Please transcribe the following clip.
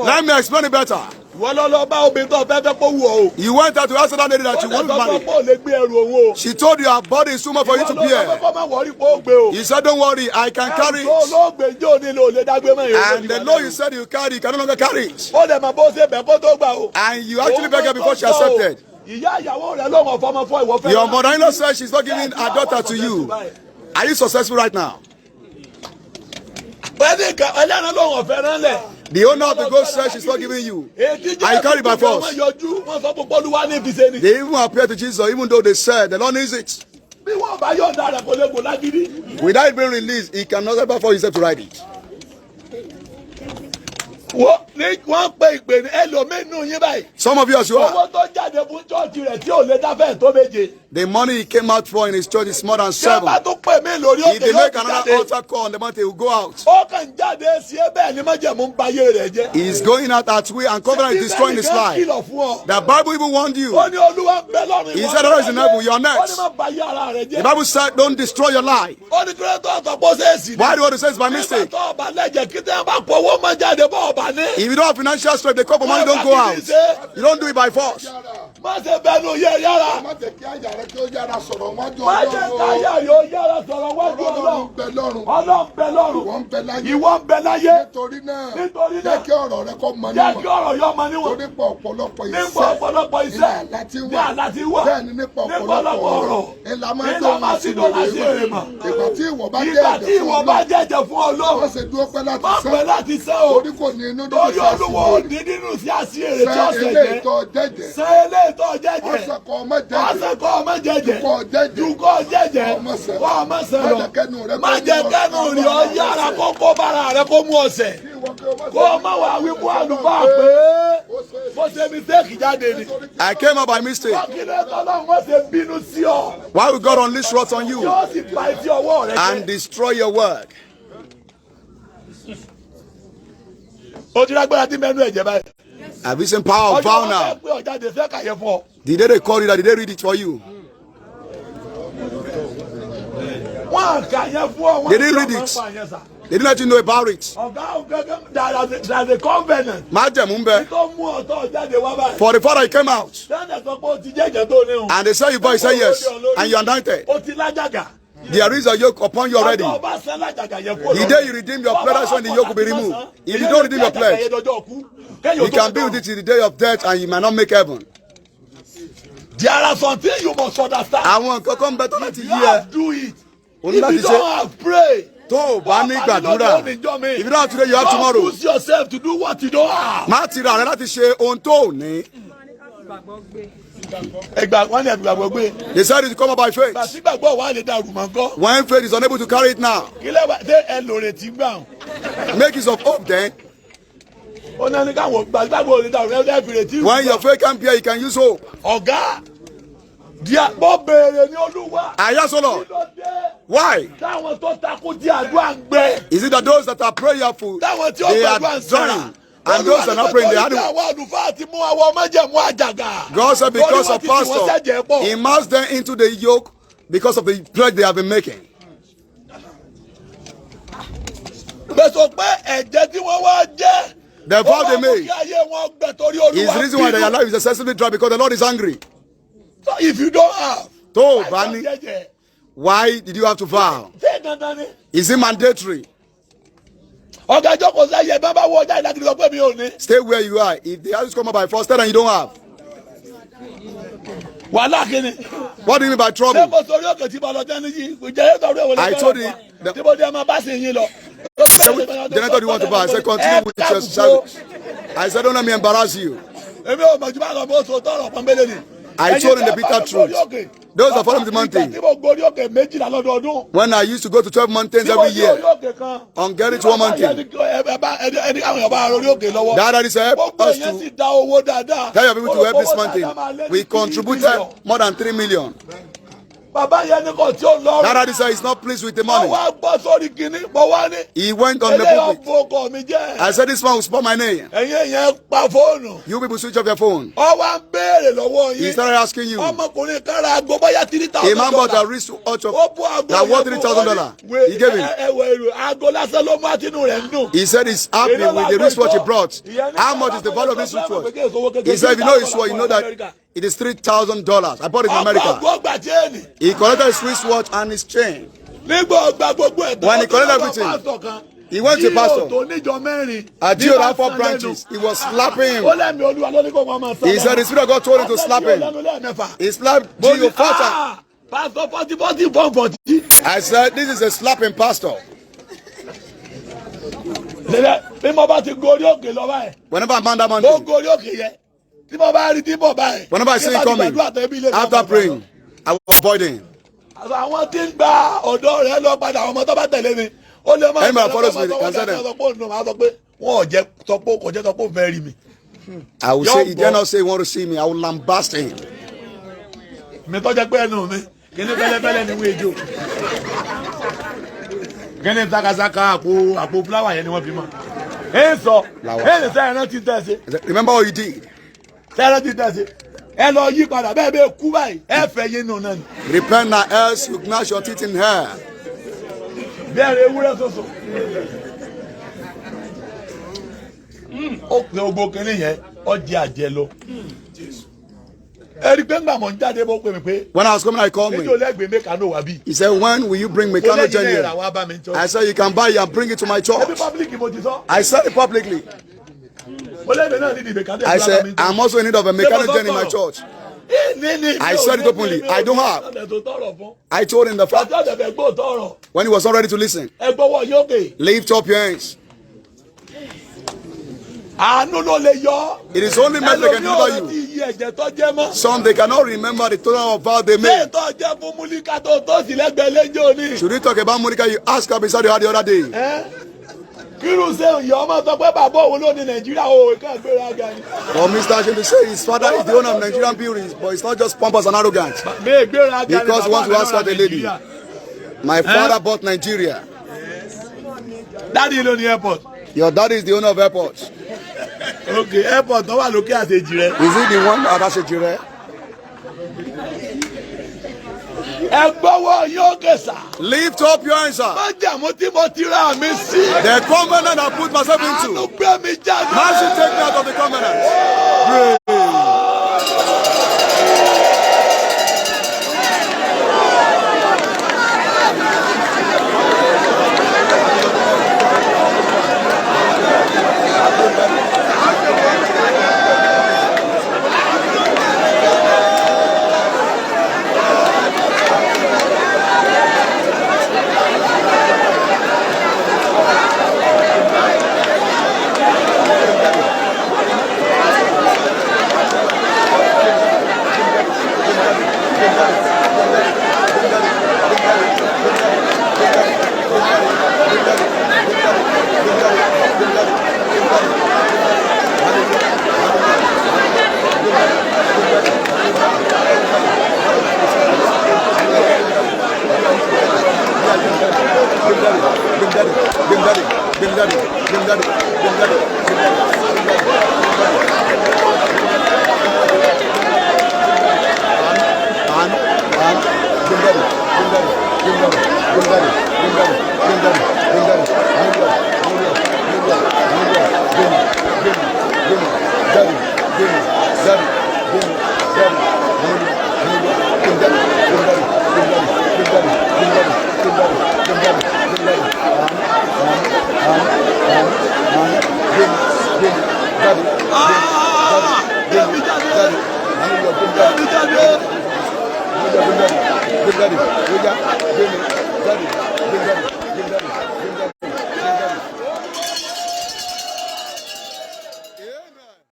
Let me explain it better. You went out to ask that lady that you want to marry. She told you her body is too much for you to bear. You said, don't worry, I can carry it. And the law you said you carry, you can no longer carry it. And you actually begged her before she accepted. Your mother-in-law said she's not giving her daughter to you. Are you successful right now? The owner of the ghost says she's not giving you. And you carry by force. They even appear to Jesus, even though they said the Lord needs it. Without it being released, he cannot ever force himself to ride it. Some of you as you are. The money he came out for in his church is more than 7. If they make another altar call on the mountain, he will go out. He's going out that way and covenant is destroying his life. The Bible even warned you. He said, "There is in heaven, you're next." The Bible said, "Don't destroy your life." Why do you want to say it's by mistake? If you don't have financial strength, the cup of money don't go out. You don't do it by force. I came out by mistake. Why would God unleash wrath on you and destroy your work? Have you seen power of vow now? Did they record it or did they read it for you? They didn't read it. They didn't let you know about it. There's a covenant. For the father he came out. And they said your voice say yes. And you anointed. There is a yoke upon you already. The day you redeem your pledge, that's when the yoke will be removed. If you don't redeem your pledge, you can be with it till the day of death and you might not make heaven. There are some things you must understand. I want to come better if you have to do it. If you don't have pray. If you don't have today, you have tomorrow. Don't push yourself to do what you don't have. They said it to come up by faith. When faith is unable to carry it now, make use of hope then. When your faith can't be here, you can use hope. I ask the Lord, why? Is it that those that are prayerful, they are dying? And those are not praying, they are God said because of pastor, he immersed them into the yoke because of the pledge they have been making. The vow they made is the reason why their life is excessively dry, because the Lord is angry. So if you don't have, why did you have to vow? Is it mandatory? Stay where you are. If the house come up by force, then you don't have. What do you mean by trouble? I told you. Then I thought you want to buy. I said, continue with your service. I said, don't let me embarrass you. I told him the bitter truth. Those that follow the mountain. When I used to go to 12 mountains every year, on getting to one mountain, Daddy said, help us to tell your people to help this mountain. We contributed more than 3 million. That daddy said he's not pleased with the money. He went on the pulpit. I said, this man will spoil my name. You people switch off your phone. He started asking you. A man bought a wristwatch that worth $3,000. He gave him. He said he's happy with the wristwatch he brought. How much is the value of this wristwatch? He said, if you know his watch, you know that it is $3,000. I bought it in America. He collected his wristwatch and his chain. When he collected everything, he went to pastor. At Gio had 4 branches. He was slapping him. He said the Spirit of God told him to slap him. He slapped Gio faster. I said, this is a slapping pastor. Whenever I'm on that mountain, whenever I see him coming, after praying, I will avoid him. Anybody follows me, cancel them. I will say, he dare not say he want to see me. I will lambast him. Remember what you did. Repent now, else you gnash your teeth in hair. When I was coming, I called me. He said, when will you bring mechanic here? I said, you can buy it and bring it to my church. I said it publicly. I said, I'm also in need of a mechanic in my church. I said it openly. I don't have. I told him the fact. When he was not ready to listen, lift up your hands. It is only men that can deliver you. Some they cannot remember the total of vow they made. Should we talk about Monica? You asked her beside you the other day. For Mr. Ashim to say his father is the owner of Nigerian buildings, but it's not just pompous and arrogant. Because he wants to ask her the lady. My father bought Nigeria. Daddy own the airport. Your daddy is the owner of airports. Okay, airport. No one looking at the Jire. Is he the one that has a Jire? Lift up your hands, sir. The covenant I put myself into. Mercy, take me out of the covenant. Daddy,